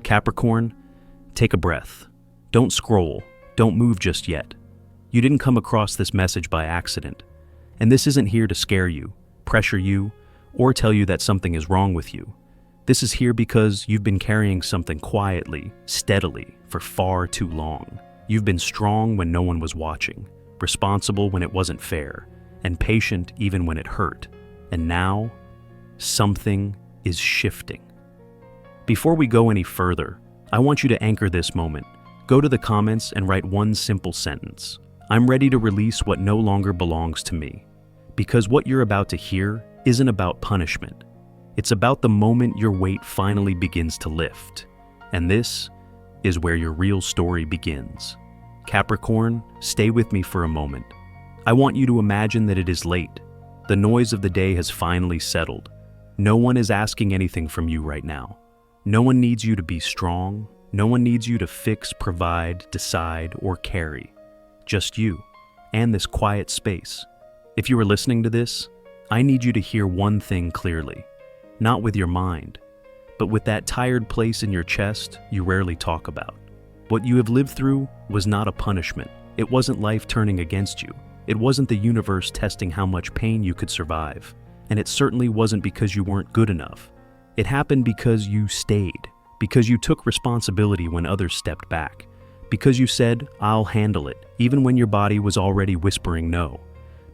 Capricorn, take a breath. Don't scroll. Don't move just yet. You didn't come across this message by accident. And this isn't here to scare you, pressure you, or tell you that something is wrong with you. This is here because you've been carrying something quietly, steadily, for far too long. You've been strong when no one was watching, responsible when it wasn't fair, and patient even when it hurt. And now, something is shifting. Before we go any further, I want you to anchor this moment. Go to the comments and write one simple sentence. I'm ready to release what no longer belongs to me. Because what you're about to hear isn't about punishment. It's about the moment your weight finally begins to lift. And this is where your real story begins. Capricorn, stay with me for a moment. I want you to imagine that it is late. The noise of the day has finally settled. No one is asking anything from you right now. No one needs you to be strong. No one needs you to fix, provide, decide, or carry. Just you and this quiet space. If you are listening to this, I need you to hear one thing clearly. Not with your mind, but with that tired place in your chest you rarely talk about. What you have lived through was not a punishment. It wasn't life turning against you. It wasn't the universe testing how much pain you could survive. And it certainly wasn't because you weren't good enough. It happened because you stayed, because you took responsibility when others stepped back, because you said, I'll handle it, even when your body was already whispering no,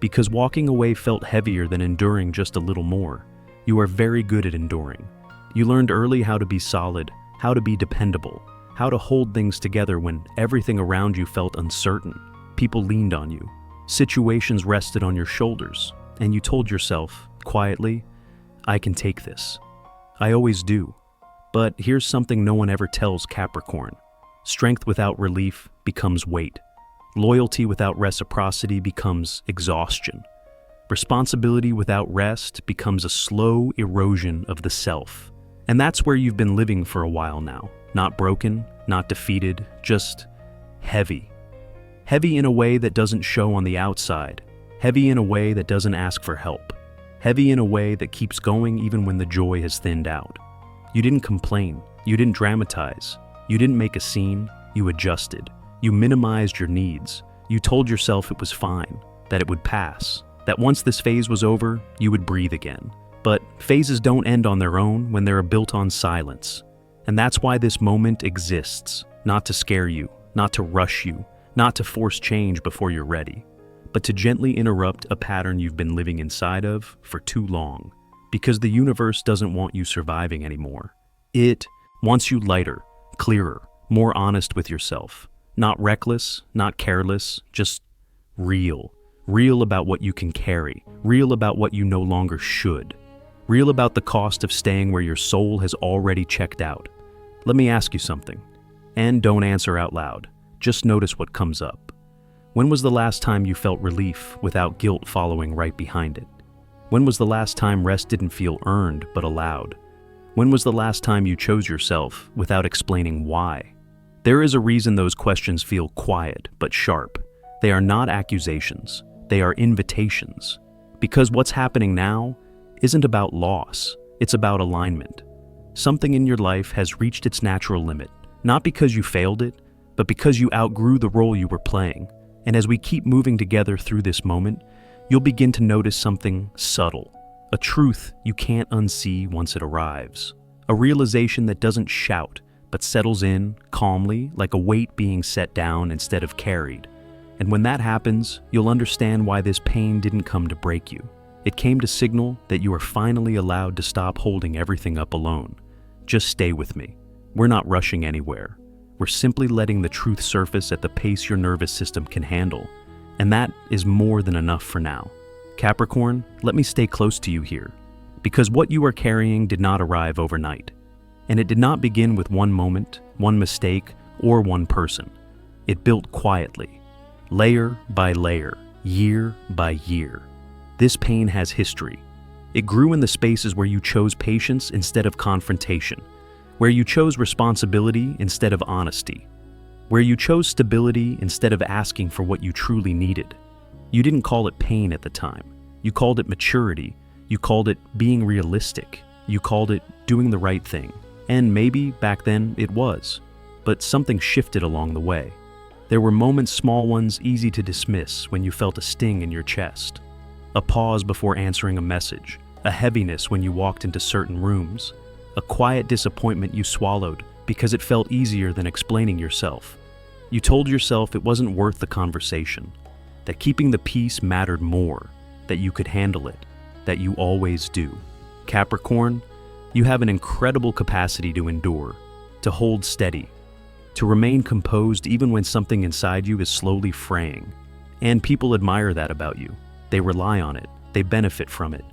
because walking away felt heavier than enduring just a little more. You are very good at enduring. You learned early how to be solid, how to be dependable, how to hold things together when everything around you felt uncertain. People leaned on you. Situations rested on your shoulders, and you told yourself, quietly, I can take this. I always do. But here's something no one ever tells Capricorn. Strength without relief becomes weight. Loyalty without reciprocity becomes exhaustion. Responsibility without rest becomes a slow erosion of the self. And that's where you've been living for a while now. Not broken, not defeated, just heavy. Heavy in a way that doesn't show on the outside. Heavy in a way that doesn't ask for help. Heavy in a way that keeps going even when the joy has thinned out. You didn't complain. You didn't dramatize. You didn't make a scene. You adjusted. You minimized your needs. You told yourself it was fine, that it would pass, that once this phase was over, you would breathe again. But phases don't end on their own when they're built on silence. And that's why this moment exists, not to scare you, not to rush you, not to force change before you're ready, but to gently interrupt a pattern you've been living inside of for too long. Because the universe doesn't want you surviving anymore. It wants you lighter, clearer, more honest with yourself. Not reckless, not careless, just real. Real about what you can carry. Real about what you no longer should. Real about the cost of staying where your soul has already checked out. Let me ask you something. And don't answer out loud. Just notice what comes up. When was the last time you felt relief without guilt following right behind it? When was the last time rest didn't feel earned but allowed? When was the last time you chose yourself without explaining why? There is a reason those questions feel quiet but sharp. They are not accusations. They are invitations. Because what's happening now isn't about loss. It's about alignment. Something in your life has reached its natural limit, not because you failed it, but because you outgrew the role you were playing. And as we keep moving together through this moment, you'll begin to notice something subtle, a truth you can't unsee once it arrives, a realization that doesn't shout, but settles in calmly like a weight being set down instead of carried. And when that happens, you'll understand why this pain didn't come to break you. It came to signal that you are finally allowed to stop holding everything up alone. Just stay with me. We're not rushing anywhere. We're simply letting the truth surface at the pace your nervous system can handle. And that is more than enough for now. Capricorn, let me stay close to you here. Because what you are carrying did not arrive overnight. And it did not begin with one moment, one mistake, or one person. It built quietly, layer by layer, year by year. This pain has history. It grew in the spaces where you chose patience instead of confrontation, where you chose responsibility instead of honesty, where you chose stability instead of asking for what you truly needed. You didn't call it pain at the time. You called it maturity. You called it being realistic. You called it doing the right thing. And maybe back then it was, but something shifted along the way. There were moments, small ones, easy to dismiss, when you felt a sting in your chest. A pause before answering a message, a heaviness when you walked into certain rooms, a quiet disappointment you swallowed because it felt easier than explaining yourself. You told yourself it wasn't worth the conversation, that keeping the peace mattered more, that you could handle it, that you always do. Capricorn, you have an incredible capacity to endure, to hold steady, to remain composed even when something inside you is slowly fraying. And people admire that about you. They rely on it. They benefit from it.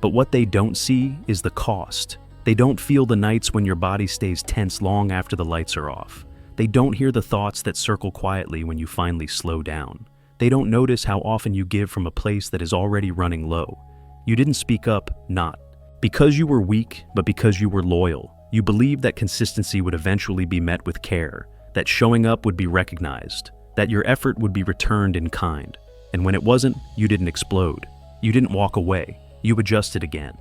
But what they don't see is the cost. They don't feel the nights when your body stays tense long after the lights are off. They don't hear the thoughts that circle quietly when you finally slow down. They don't notice how often you give from a place that is already running low. You didn't speak up, not because you were weak, but because you were loyal. You believed that consistency would eventually be met with care, that showing up would be recognized, that your effort would be returned in kind. And when it wasn't, you didn't explode. You didn't walk away. You adjusted again.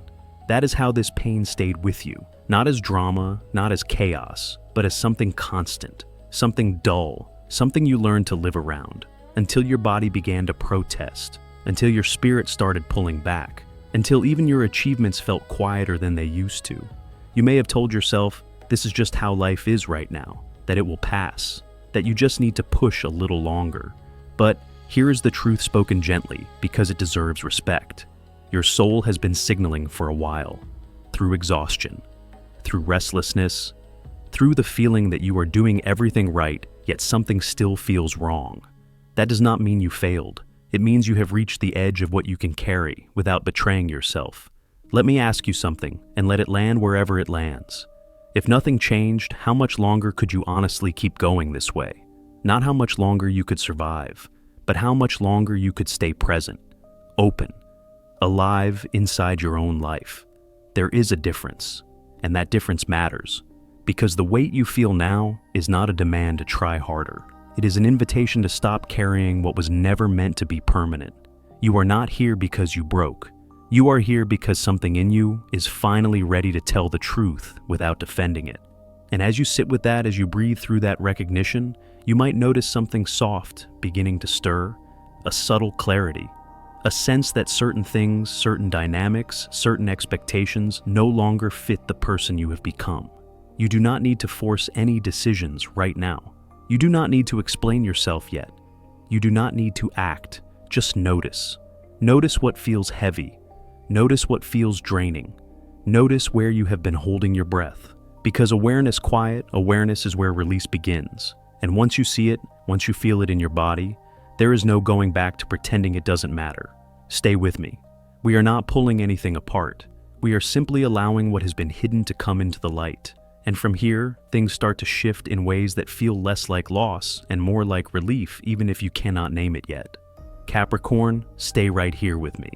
That is how this pain stayed with you, not as drama, not as chaos, but as something constant, something dull, something you learned to live around, until your body began to protest, until your spirit started pulling back, until even your achievements felt quieter than they used to. You may have told yourself, this is just how life is right now, that it will pass, that you just need to push a little longer. But here is the truth spoken gently, because it deserves respect. Your soul has been signaling for a while, through exhaustion, through restlessness, through the feeling that you are doing everything right, yet something still feels wrong. That does not mean you failed. It means you have reached the edge of what you can carry without betraying yourself. Let me ask you something, and let it land wherever it lands. If nothing changed, how much longer could you honestly keep going this way? Not how much longer you could survive, but how much longer you could stay present, open, alive inside your own life. There is a difference, and that difference matters, because the weight you feel now is not a demand to try harder. It is an invitation to stop carrying what was never meant to be permanent. You are not here because you broke. You are here because something in you is finally ready to tell the truth without defending it. And as you sit with that, as you breathe through that recognition, you might notice something soft beginning to stir, a subtle clarity, a sense that certain things, certain dynamics, certain expectations no longer fit the person you have become. You do not need to force any decisions right now. You do not need to explain yourself yet. You do not need to act. Just notice. Notice what feels heavy. Notice what feels draining. Notice where you have been holding your breath. Because awareness is where release begins. And once you see it, once you feel it in your body, there is no going back to pretending it doesn't matter. Stay with me. We are not pulling anything apart. We are simply allowing what has been hidden to come into the light. And from here, things start to shift in ways that feel less like loss and more like relief, even if you cannot name it yet. Capricorn, stay right here with me.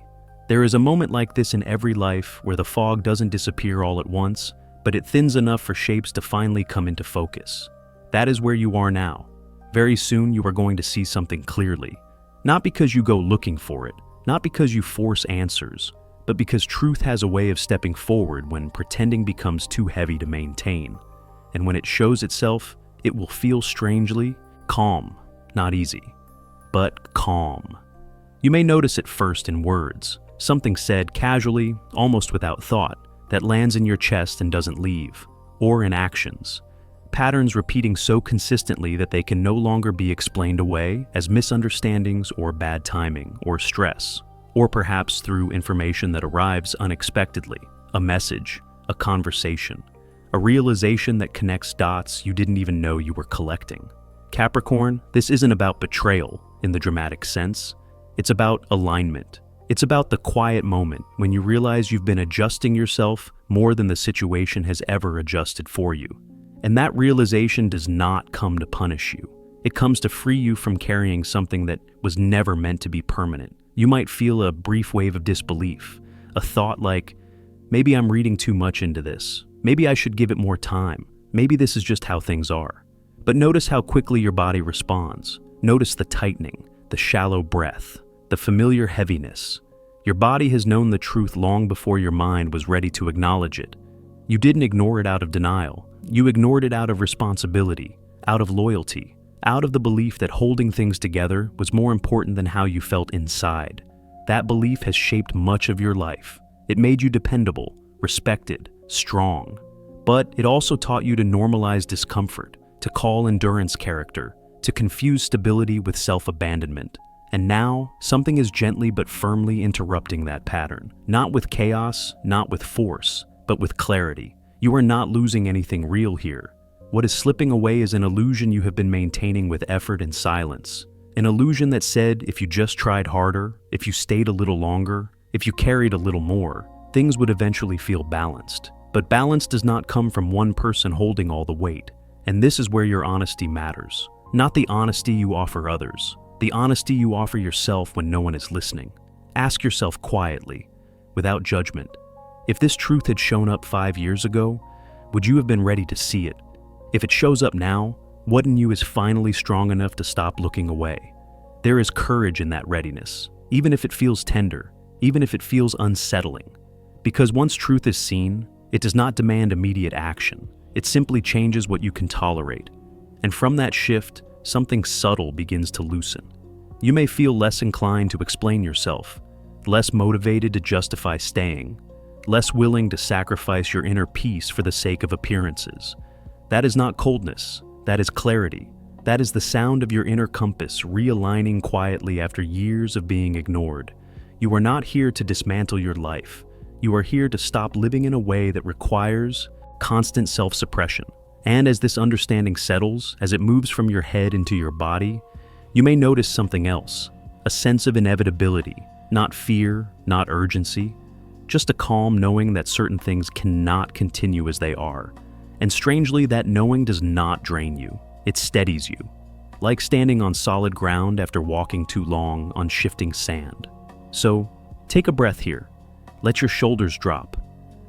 There is a moment like this in every life where the fog doesn't disappear all at once, but it thins enough for shapes to finally come into focus. That is where you are now. Very soon you are going to see something clearly. Not because you go looking for it, not because you force answers, but because truth has a way of stepping forward when pretending becomes too heavy to maintain. And when it shows itself, it will feel strangely calm, not easy, but calm. You may notice it first in words, something said casually, almost without thought, that lands in your chest and doesn't leave, or in actions. Patterns repeating so consistently that they can no longer be explained away as misunderstandings or bad timing or stress, or perhaps through information that arrives unexpectedly, a message, a conversation, a realization that connects dots you didn't even know you were collecting. Capricorn, this isn't about betrayal in the dramatic sense. It's about alignment. It's about the quiet moment when you realize you've been adjusting yourself more than the situation has ever adjusted for you. And that realization does not come to punish you. It comes to free you from carrying something that was never meant to be permanent. You might feel a brief wave of disbelief, a thought like, maybe I'm reading too much into this. Maybe I should give it more time. Maybe this is just how things are. But notice how quickly your body responds. Notice the tightening, the shallow breath, the familiar heaviness. Your body has known the truth long before your mind was ready to acknowledge it. You didn't ignore it out of denial. You ignored it out of responsibility, out of loyalty, out of the belief that holding things together was more important than how you felt inside. That belief has shaped much of your life. It made you dependable, respected, strong. But it also taught you to normalize discomfort, to call endurance character, to confuse stability with self-abandonment. And now, something is gently but firmly interrupting that pattern. Not with chaos, not with force, but with clarity. You are not losing anything real here. What is slipping away is an illusion you have been maintaining with effort and silence. An illusion that said if you just tried harder, if you stayed a little longer, if you carried a little more, things would eventually feel balanced. But balance does not come from one person holding all the weight. And this is where your honesty matters. Not the honesty you offer others, the honesty you offer yourself when no one is listening. Ask yourself quietly, without judgment, if this truth had shown up 5 years ago, would you have been ready to see it? If it shows up now, what in you is finally strong enough to stop looking away? There is courage in that readiness, even if it feels tender, even if it feels unsettling. Because once truth is seen, it does not demand immediate action. It simply changes what you can tolerate. And from that shift, something subtle begins to loosen. You may feel less inclined to explain yourself, less motivated to justify staying, less willing to sacrifice your inner peace for the sake of appearances. That is not coldness, that is clarity. That is the sound of your inner compass realigning quietly after years of being ignored. You are not here to dismantle your life. You are here to stop living in a way that requires constant self-suppression. And as this understanding settles, as it moves from your head into your body, you may notice something else, a sense of inevitability, not fear, not urgency, just a calm knowing that certain things cannot continue as they are. And strangely, that knowing does not drain you. It steadies you, like standing on solid ground after walking too long on shifting sand. So, take a breath here. Let your shoulders drop.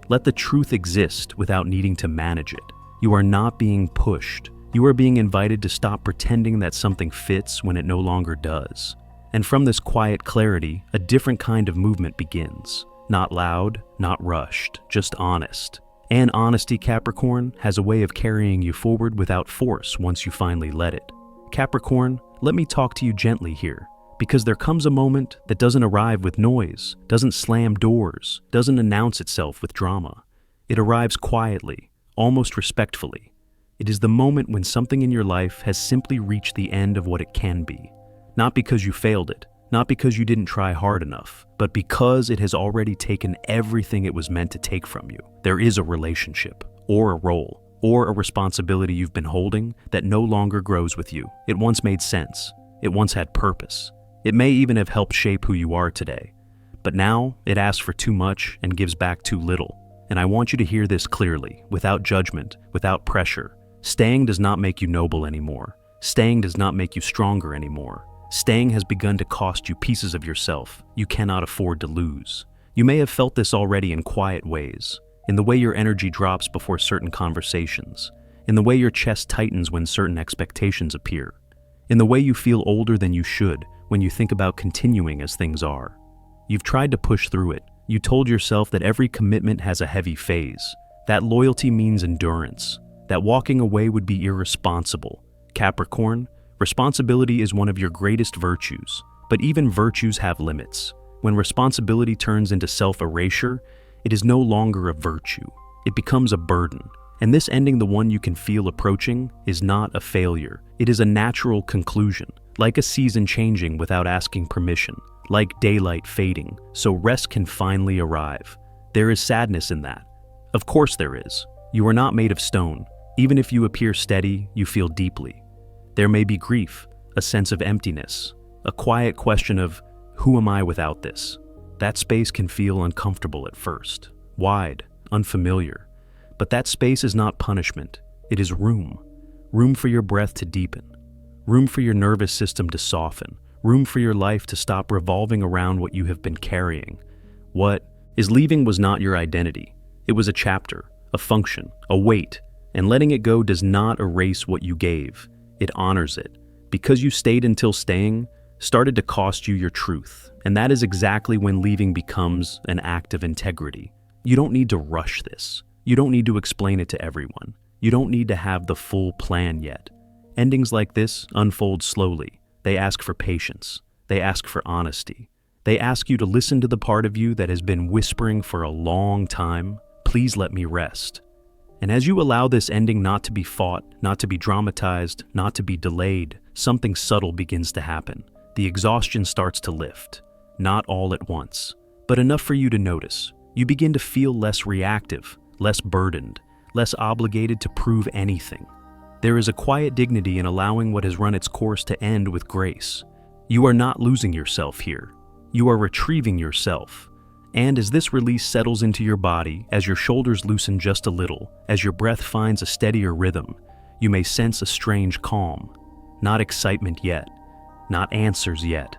Let the truth exist without needing to manage it. You are not being pushed. You are being invited to stop pretending that something fits when it no longer does. And from this quiet clarity, a different kind of movement begins. Not loud, not rushed, just honest. And honesty, Capricorn, has a way of carrying you forward without force once you finally let it. Capricorn, let me talk to you gently here, because there comes a moment that doesn't arrive with noise, doesn't slam doors, doesn't announce itself with drama. It arrives quietly, almost respectfully. It is the moment when something in your life has simply reached the end of what it can be. Not because you failed it, not because you didn't try hard enough, but because it has already taken everything it was meant to take from you. There is a relationship, or a role, or a responsibility you've been holding that no longer grows with you. It once made sense. It once had purpose. It may even have helped shape who you are today. But now, it asks for too much and gives back too little. And I want you to hear this clearly, without judgment, without pressure. Staying does not make you noble anymore. Staying does not make you stronger anymore. Staying has begun to cost you pieces of yourself you cannot afford to lose. You may have felt this already in quiet ways, in the way your energy drops before certain conversations, in the way your chest tightens when certain expectations appear, in the way you feel older than you should when you think about continuing as things are. You've tried to push through it. You told yourself that every commitment has a heavy phase, that loyalty means endurance, that walking away would be irresponsible. Capricorn, responsibility is one of your greatest virtues, but even virtues have limits. When responsibility turns into self-erasure, it is no longer a virtue. It becomes a burden. And this ending, the one you can feel approaching, is not a failure. It is a natural conclusion, like a season changing without asking permission, like daylight fading, so rest can finally arrive. There is sadness in that. Of course there is. You are not made of stone. Even if you appear steady, you feel deeply. There may be grief, a sense of emptiness, a quiet question of, who am I without this? That space can feel uncomfortable at first, wide, unfamiliar. But that space is not punishment. It is room. Room for your breath to deepen. Room for your nervous system to soften. Room for your life to stop revolving around what you have been carrying. What is leaving was not your identity. It was a chapter, a function, a weight. And letting it go does not erase what you gave. It honors it. Because you stayed until staying started to cost you your truth. And that is exactly when leaving becomes an act of integrity. You don't need to rush this. You don't need to explain it to everyone. You don't need to have the full plan yet. Endings like this unfold slowly. They ask for patience. They ask for honesty. They ask you to listen to the part of you that has been whispering for a long time, "Please let me rest." And as you allow this ending not to be fought, not to be dramatized, not to be delayed, something subtle begins to happen. The exhaustion starts to lift. Not all at once, but enough for you to notice. You begin to feel less reactive, less burdened, less obligated to prove anything. There is a quiet dignity in allowing what has run its course to end with grace. You are not losing yourself here. You are retrieving yourself. And as this release settles into your body, as your shoulders loosen just a little, as your breath finds a steadier rhythm, you may sense a strange calm. Not excitement yet, not answers yet,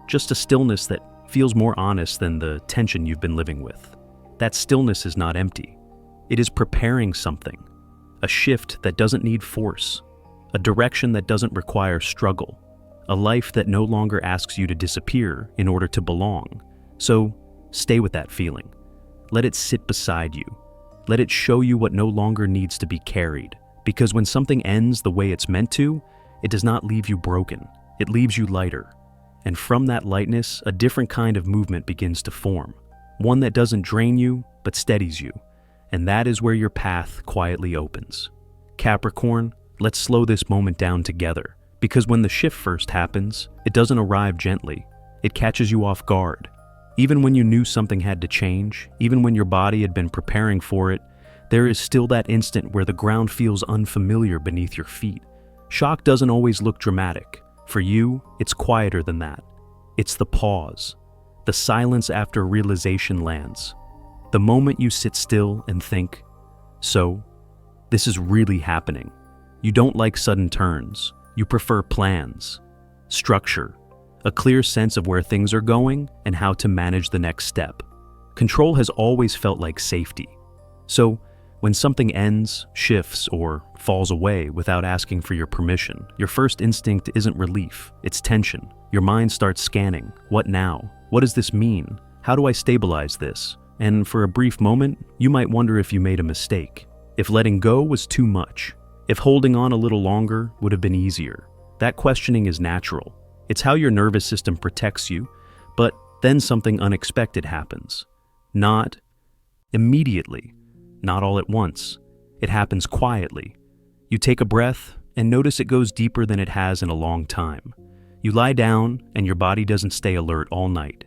just a stillness that feels more honest than the tension you've been living with. That stillness is not empty. It is preparing something, a shift that doesn't need force, a direction that doesn't require struggle, a life that no longer asks you to disappear in order to belong. So, stay with that feeling. Let it sit beside you. Let it show you what no longer needs to be carried. Because when something ends the way it's meant to, it does not leave you broken. It leaves you lighter. And from that lightness, a different kind of movement begins to form. One that doesn't drain you, but steadies you. And that is where your path quietly opens. Capricorn, let's slow this moment down together. Because when the shift first happens, it doesn't arrive gently. It catches you off guard. Even when you knew something had to change, even when your body had been preparing for it, there is still that instant where the ground feels unfamiliar beneath your feet. Shock doesn't always look dramatic. For you, it's quieter than that. It's the pause, the silence after realization lands. The moment you sit still and think, so, this is really happening. You don't like sudden turns. You prefer plans, structure, a clear sense of where things are going and how to manage the next step. Control has always felt like safety. So, when something ends, shifts, or falls away without asking for your permission, your first instinct isn't relief, it's tension. Your mind starts scanning. What now? What does this mean? How do I stabilize this? And for a brief moment, you might wonder if you made a mistake. If letting go was too much. If holding on a little longer would have been easier. That questioning is natural. It's how your nervous system protects you, but then something unexpected happens. Not immediately, not all at once. It happens quietly. You take a breath and notice it goes deeper than it has in a long time. You lie down and your body doesn't stay alert all night.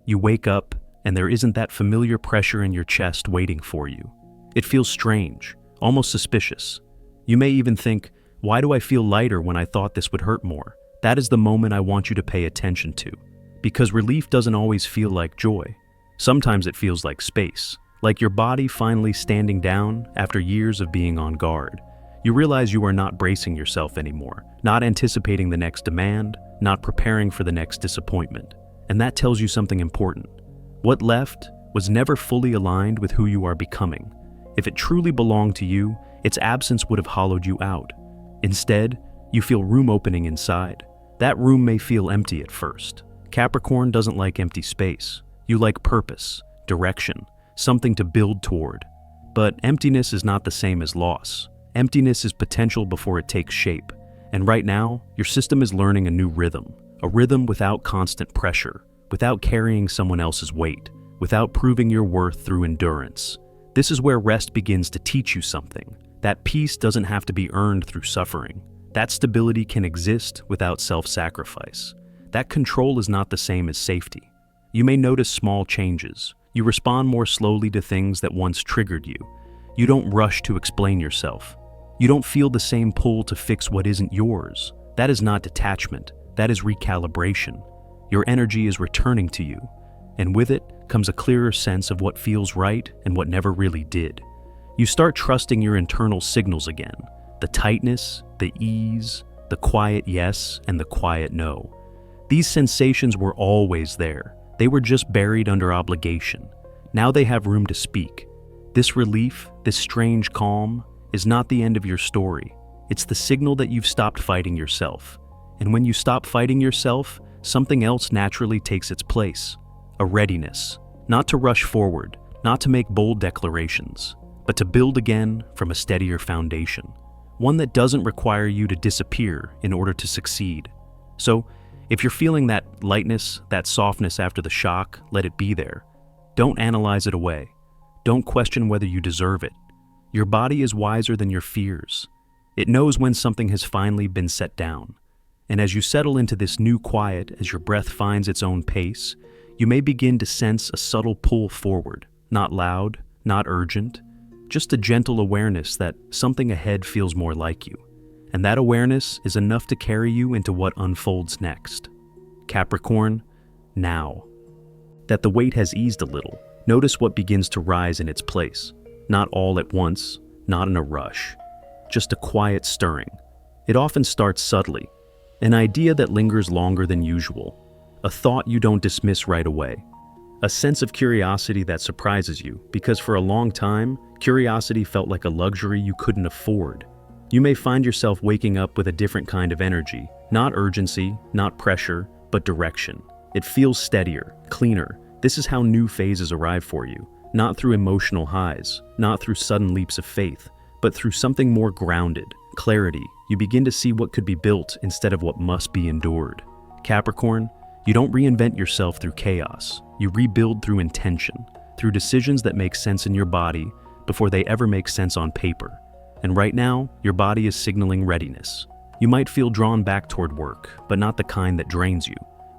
You wake up and there isn't that familiar pressure in your chest waiting for you. It feels strange, almost suspicious. You may even think, why do I feel lighter when I thought this would hurt more? That is the moment I want you to pay attention to. Because relief doesn't always feel like joy. Sometimes it feels like space, like your body finally standing down after years of being on guard. You realize you are not bracing yourself anymore, not anticipating the next demand, not preparing for the next disappointment. And that tells you something important. What left was never fully aligned with who you are becoming. If it truly belonged to you, its absence would have hollowed you out. Instead, you feel room opening inside. That room may feel empty at first. Capricorn doesn't like empty space. You like purpose, direction, something to build toward. But emptiness is not the same as loss. Emptiness is potential before it takes shape. And right now, your system is learning a new rhythm. A rhythm without constant pressure, without carrying someone else's weight, without proving your worth through endurance. This is where rest begins to teach you something. That peace doesn't have to be earned through suffering. That stability can exist without self-sacrifice. That control is not the same as safety. You may notice small changes. You respond more slowly to things that once triggered you. You don't rush to explain yourself. You don't feel the same pull to fix what isn't yours. That is not detachment. That is recalibration. Your energy is returning to you, and with it comes a clearer sense of what feels right and what never really did. You start trusting your internal signals again. The tightness, the ease, the quiet yes, and the quiet no. These sensations were always there. They were just buried under obligation. Now they have room to speak. This relief, this strange calm, is not the end of your story. It's the signal that you've stopped fighting yourself. And when you stop fighting yourself, something else naturally takes its place. A readiness. Not to rush forward, not to make bold declarations, but to build again from a steadier foundation, one that doesn't require you to disappear in order to succeed. So, if you're feeling that lightness, that softness after the shock, let it be there. Don't analyze it away. Don't question whether you deserve it. Your body is wiser than your fears. It knows when something has finally been set down. And as you settle into this new quiet, as your breath finds its own pace, you may begin to sense a subtle pull forward, not loud, not urgent, just a gentle awareness that something ahead feels more like you. And that awareness is enough to carry you into what unfolds next. Capricorn, now. That the weight has eased a little, notice what begins to rise in its place. Not all at once, not in a rush. Just a quiet stirring. It often starts subtly. An idea that lingers longer than usual. A thought you don't dismiss right away. A sense of curiosity that surprises you, because for a long time, curiosity felt like a luxury you couldn't afford. You may find yourself waking up with a different kind of energy. Not urgency, not pressure, but direction. It feels steadier, cleaner. This is how new phases arrive for you. Not through emotional highs, not through sudden leaps of faith, but through something more grounded, clarity. You begin to see what could be built instead of what must be endured. Capricorn, you don't reinvent yourself through chaos. You rebuild through intention, through decisions that make sense in your body before they ever make sense on paper. And right now, your body is signaling readiness. You might feel drawn back toward work, but not the kind that drains you.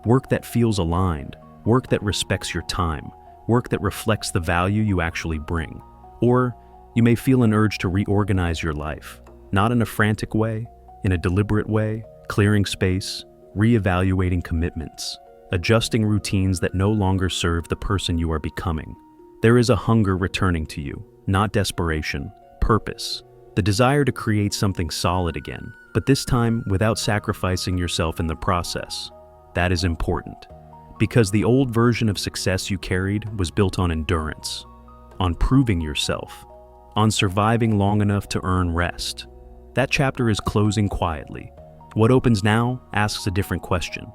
Work that feels aligned, work that respects your time, work that reflects the value you actually bring. Or you may feel an urge to reorganize your life, not in a frantic way, in a deliberate way, clearing space, reevaluating commitments, adjusting routines that no longer serve the person you are becoming. There is a hunger returning to you, not desperation, purpose, the desire to create something solid again, but this time without sacrificing yourself in the process. That is important, because the old version of success you carried was built on endurance, on proving yourself, on surviving long enough to earn rest. That chapter is closing quietly. What opens now asks a different question.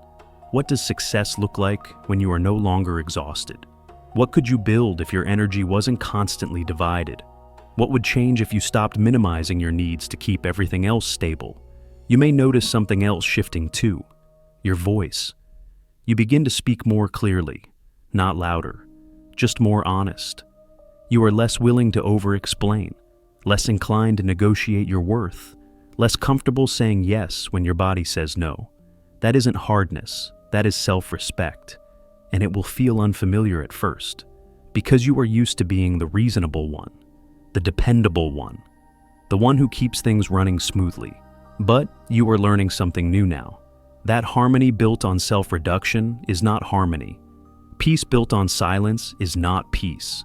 What does success look like when you are no longer exhausted? What could you build if your energy wasn't constantly divided? What would change if you stopped minimizing your needs to keep everything else stable? You may notice something else shifting too. Your voice. You begin to speak more clearly, not louder, just more honest. You are less willing to over-explain, less inclined to negotiate your worth, less comfortable saying yes when your body says no. That isn't hardness, that is self-respect, and it will feel unfamiliar at first, because you are used to being the reasonable one, the dependable one, the one who keeps things running smoothly. But you are learning something new now. That harmony built on self-reduction is not harmony. Peace built on silence is not peace.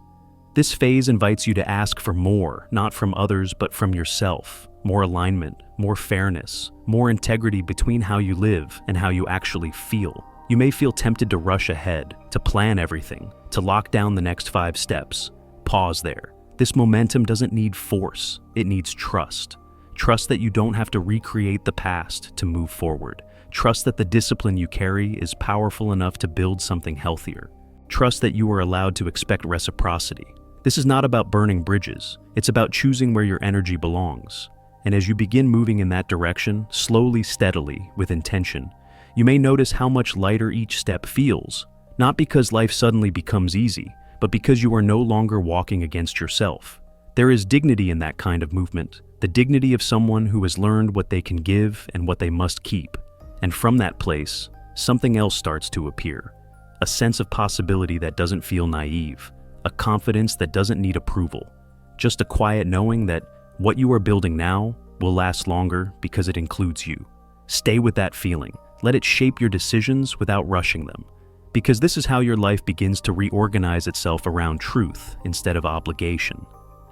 This phase invites you to ask for more, not from others, but from yourself. More alignment, more fairness, more integrity between how you live and how you actually feel. You may feel tempted to rush ahead, to plan everything, to lock down the next 5 steps. Pause there. This momentum doesn't need force, it needs trust. Trust that you don't have to recreate the past to move forward. Trust that the discipline you carry is powerful enough to build something healthier. Trust that you are allowed to expect reciprocity. This is not about burning bridges, it's about choosing where your energy belongs. And as you begin moving in that direction, slowly, steadily, with intention, you may notice how much lighter each step feels, not because life suddenly becomes easy, but because you are no longer walking against yourself. There is dignity in that kind of movement, the dignity of someone who has learned what they can give and what they must keep. And from that place, something else starts to appear. A sense of possibility that doesn't feel naive, a confidence that doesn't need approval, just a quiet knowing that what you are building now will last longer because it includes you. Stay with that feeling. Let it shape your decisions without rushing them. Because this is how your life begins to reorganize itself around truth instead of obligation.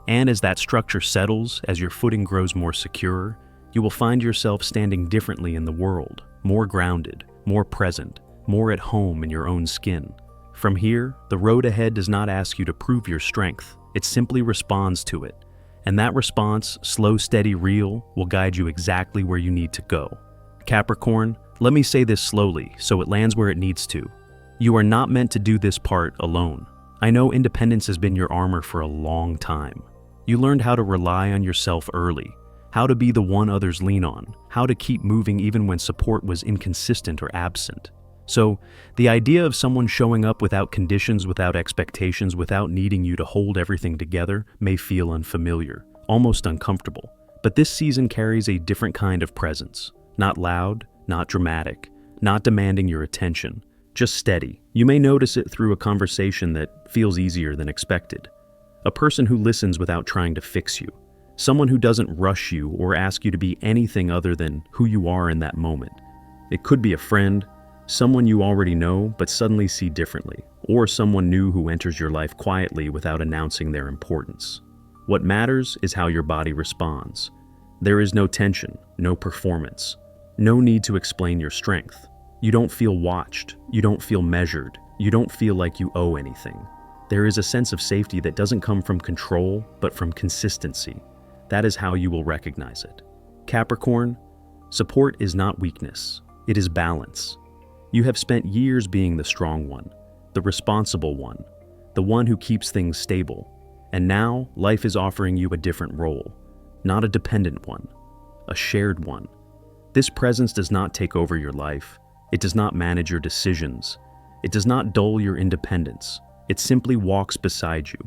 And as that structure settles, as your footing grows more secure, you will find yourself standing differently in the world, more grounded, more present, more at home in your own skin. From here, the road ahead does not ask you to prove your strength, it simply responds to it. And that response, slow, steady, real, will guide you exactly where you need to go. Capricorn, let me say this slowly so it lands where it needs to. You are not meant to do this part alone. I know independence has been your armor for a long time. You learned how to rely on yourself early, how to be the one others lean on, how to keep moving even when support was inconsistent or absent. So, the idea of someone showing up without conditions, without expectations, without needing you to hold everything together may feel unfamiliar, almost uncomfortable. But this season carries a different kind of presence. Not loud, not dramatic, not demanding your attention, just steady. You may notice it through a conversation that feels easier than expected. A person who listens without trying to fix you. Someone who doesn't rush you or ask you to be anything other than who you are in that moment. It could be a friend, someone you already know but suddenly see differently, or someone new who enters your life quietly without announcing their importance. What matters is how your body responds. There is no tension, no performance, no need to explain your strength. You don't feel watched, you don't feel measured, you don't feel like you owe anything. There is a sense of safety that doesn't come from control, but from consistency. That is how you will recognize it. Capricorn, support is not weakness, it is balance. You have spent years being the strong one, the responsible one, the one who keeps things stable. And now, life is offering you a different role, not a dependent one, a shared one. This presence does not take over your life. It does not manage your decisions. It does not dull your independence. It simply walks beside you,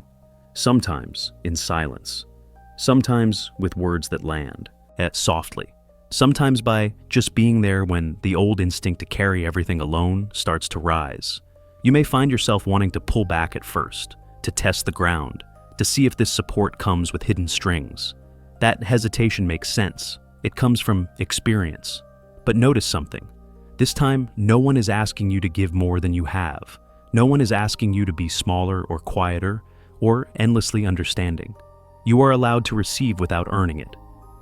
sometimes in silence, sometimes with words that land, softly, sometimes by just being there when the old instinct to carry everything alone starts to rise. You may find yourself wanting to pull back at first, to test the ground, to see if this support comes with hidden strings. That hesitation makes sense. It comes from experience. But notice something. This time, no one is asking you to give more than you have. No one is asking you to be smaller or quieter or endlessly understanding. You are allowed to receive without earning it.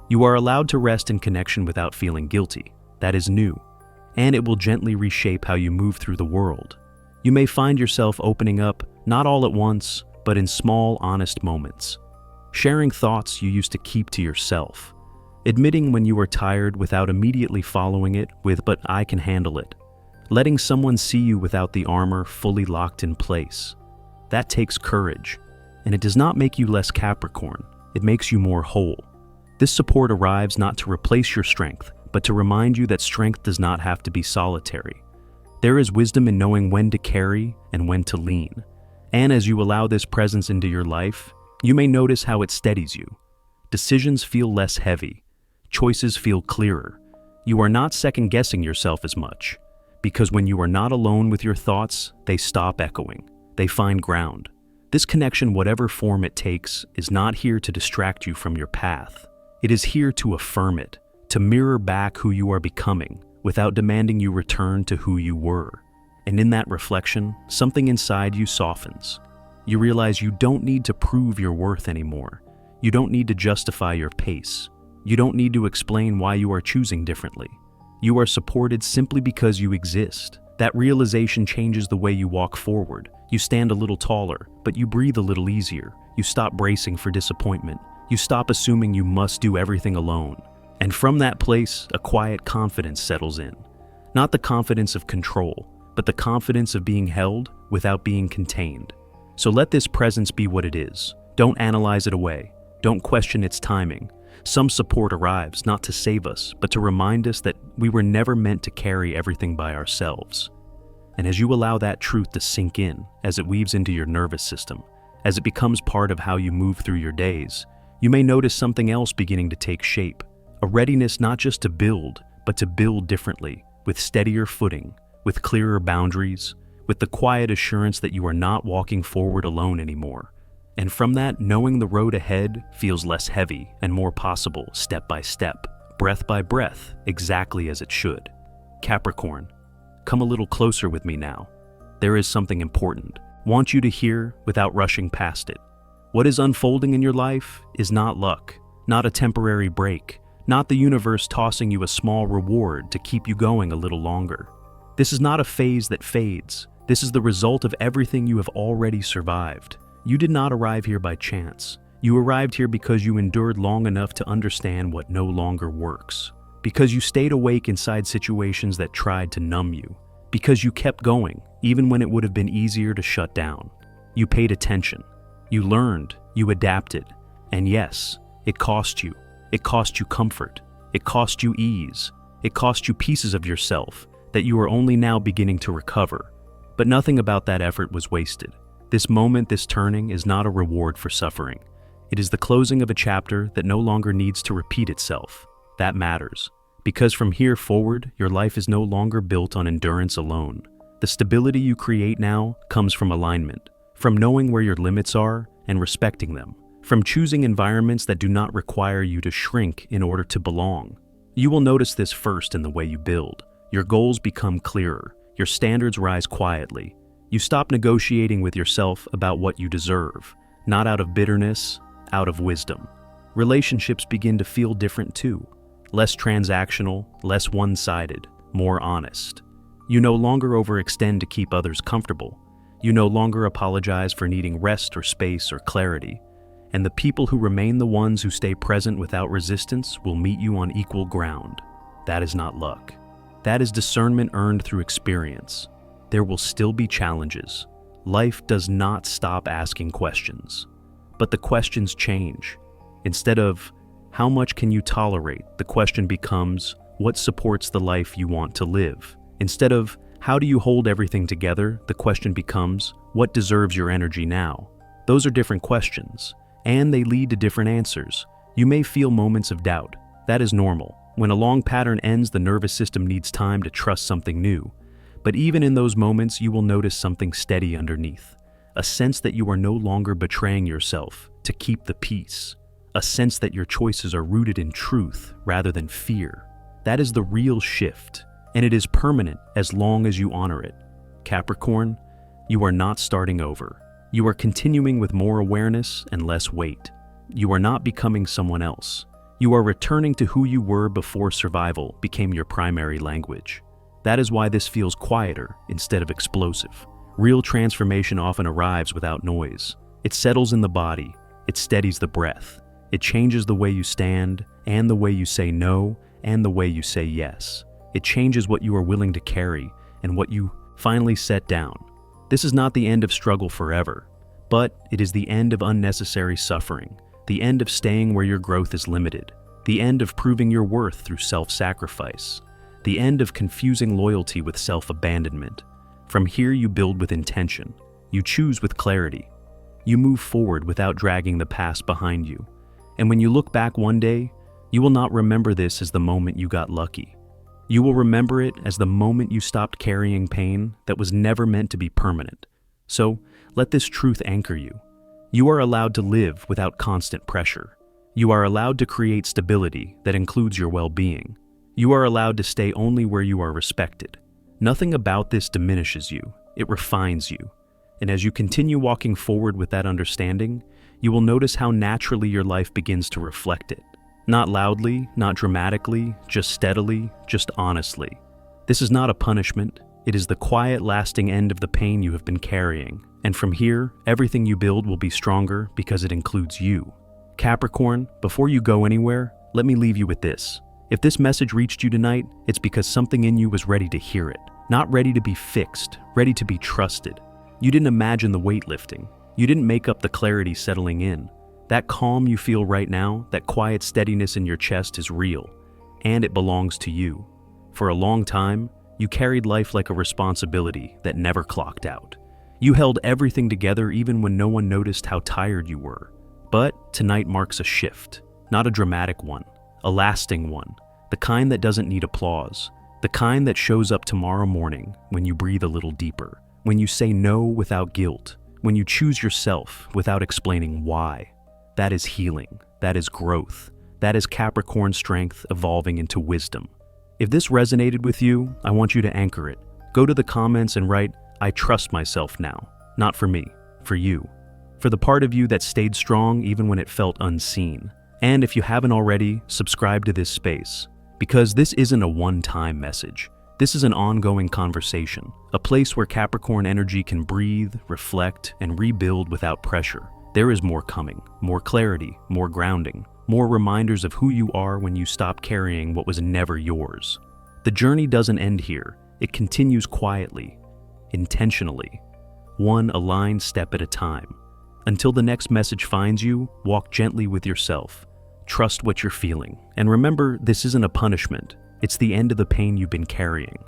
You are allowed to rest in connection without feeling guilty. That is new, and it will gently reshape how you move through the world. You may find yourself opening up, not all at once, but in small, honest moments. Sharing thoughts you used to keep to yourself. Admitting when you are tired without immediately following it with "but I can handle it." Letting someone see you without the armor fully locked in place. That takes courage, and it does not make you less Capricorn. It makes you more whole. This support arrives not to replace your strength, but to remind you that strength does not have to be solitary. There is wisdom in knowing when to carry and when to lean. And as you allow this presence into your life, you may notice how it steadies you. Decisions feel less heavy. Choices feel clearer. You are not second-guessing yourself as much, because when you are not alone with your thoughts, they stop echoing. They find ground. This connection, whatever form it takes, is not here to distract you from your path. It is here to affirm it, to mirror back who you are becoming, without demanding you return to who you were. And in that reflection, something inside you softens. You realize you don't need to prove your worth anymore. You don't need to justify your pace. You don't need to explain why you are choosing differently. You are supported simply because you exist. That realization changes the way you walk forward. You stand a little taller, but you breathe a little easier. You stop bracing for disappointment. You stop assuming you must do everything alone. And from that place, a quiet confidence settles in. Not the confidence of control, but the confidence of being held without being contained. So let this presence be what it is. Don't analyze it away. Don't question its timing. Some support arrives not to save us, but to remind us that we were never meant to carry everything by ourselves. And as you allow that truth to sink in, as it weaves into your nervous system, as it becomes part of how you move through your days, you may notice something else beginning to take shape. A readiness not just to build, but to build differently, with steadier footing, with clearer boundaries, with the quiet assurance that you are not walking forward alone anymore. And from that, knowing the road ahead feels less heavy and more possible step by step, breath by breath, exactly as it should. Capricorn, come a little closer with me now. There is something important. Want you to hear without rushing past it. What is unfolding in your life is not luck, not a temporary break, not the universe tossing you a small reward to keep you going a little longer. This is not a phase that fades. This is the result of everything you have already survived. You did not arrive here by chance. You arrived here because you endured long enough to understand what no longer works. Because you stayed awake inside situations that tried to numb you. Because you kept going, even when it would have been easier to shut down. You paid attention. You learned. You adapted. And yes, it cost you. It cost you comfort. It cost you ease. It cost you pieces of yourself that you are only now beginning to recover. But nothing about that effort was wasted. This moment, this turning, is not a reward for suffering. It is the closing of a chapter that no longer needs to repeat itself. That matters. Because from here forward, your life is no longer built on endurance alone. The stability you create now comes from alignment, from knowing where your limits are and respecting them, from choosing environments that do not require you to shrink in order to belong. You will notice this first in the way you build. Your goals become clearer. Your standards rise quietly. You stop negotiating with yourself about what you deserve, not out of bitterness, out of wisdom. Relationships begin to feel different too. Less transactional, less one-sided, more honest. You no longer overextend to keep others comfortable. You no longer apologize for needing rest or space or clarity. And the people who remain the ones who stay present without resistance will meet you on equal ground. That is not luck. That is discernment earned through experience. There will still be challenges. Life does not stop asking questions. But the questions change. Instead of, how much can you tolerate? The question becomes, what supports the life you want to live? Instead of, how do you hold everything together? The question becomes, what deserves your energy now? Those are different questions, and they lead to different answers. You may feel moments of doubt. That is normal. When a long pattern ends, the nervous system needs time to trust something new. But even in those moments, you will notice something steady underneath. A sense that you are no longer betraying yourself to keep the peace. A sense that your choices are rooted in truth rather than fear. That is the real shift, and it is permanent as long as you honor it. Capricorn, you are not starting over. You are continuing with more awareness and less weight. You are not becoming someone else. You are returning to who you were before survival became your primary language. That is why this feels quieter instead of explosive. Real transformation often arrives without noise. It settles in the body. It steadies the breath. It changes the way you stand, and the way you say no, and the way you say yes. It changes what you are willing to carry and what you finally set down. This is not the end of struggle forever, but it is the end of unnecessary suffering, the end of staying where your growth is limited, the end of proving your worth through self-sacrifice, the end of confusing loyalty with self-abandonment. From here you build with intention. You choose with clarity. You move forward without dragging the past behind you. And when you look back one day, you will not remember this as the moment you got lucky. You will remember it as the moment you stopped carrying pain that was never meant to be permanent. So, let this truth anchor you. You are allowed to live without constant pressure. You are allowed to create stability that includes your well-being. You are allowed to stay only where you are respected. Nothing about this diminishes you. It refines you. And as you continue walking forward with that understanding, you will notice how naturally your life begins to reflect it. Not loudly, not dramatically, just steadily, just honestly. This is not a punishment. It is the quiet, lasting end of the pain you have been carrying. And from here, everything you build will be stronger because it includes you. Capricorn, before you go anywhere, let me leave you with this. If this message reached you tonight, it's because something in you was ready to hear it. Not ready to be fixed, ready to be trusted. You didn't imagine the weight lifting. You didn't make up the clarity settling in. That calm you feel right now, that quiet steadiness in your chest is real, and it belongs to you. For a long time, you carried life like a responsibility that never clocked out. You held everything together even when no one noticed how tired you were. But tonight marks a shift, not a dramatic one, a lasting one, the kind that doesn't need applause, the kind that shows up tomorrow morning when you breathe a little deeper, when you say no without guilt, when you choose yourself without explaining why. That is healing. That is growth. That is Capricorn strength evolving into wisdom. If this resonated with you, I want you to anchor it. Go to the comments and write, "I trust myself now." Not for me, for you. For the part of you that stayed strong even when it felt unseen. And if you haven't already, subscribe to this space. Because this isn't a one-time message. This is an ongoing conversation. A place where Capricorn energy can breathe, reflect, and rebuild without pressure. There is more coming, more clarity, more grounding, more reminders of who you are when you stop carrying what was never yours. The journey doesn't end here. It continues quietly, intentionally, one aligned step at a time. Until the next message finds you, walk gently with yourself. Trust what you're feeling. And remember, this isn't a punishment. It's the end of the pain you've been carrying.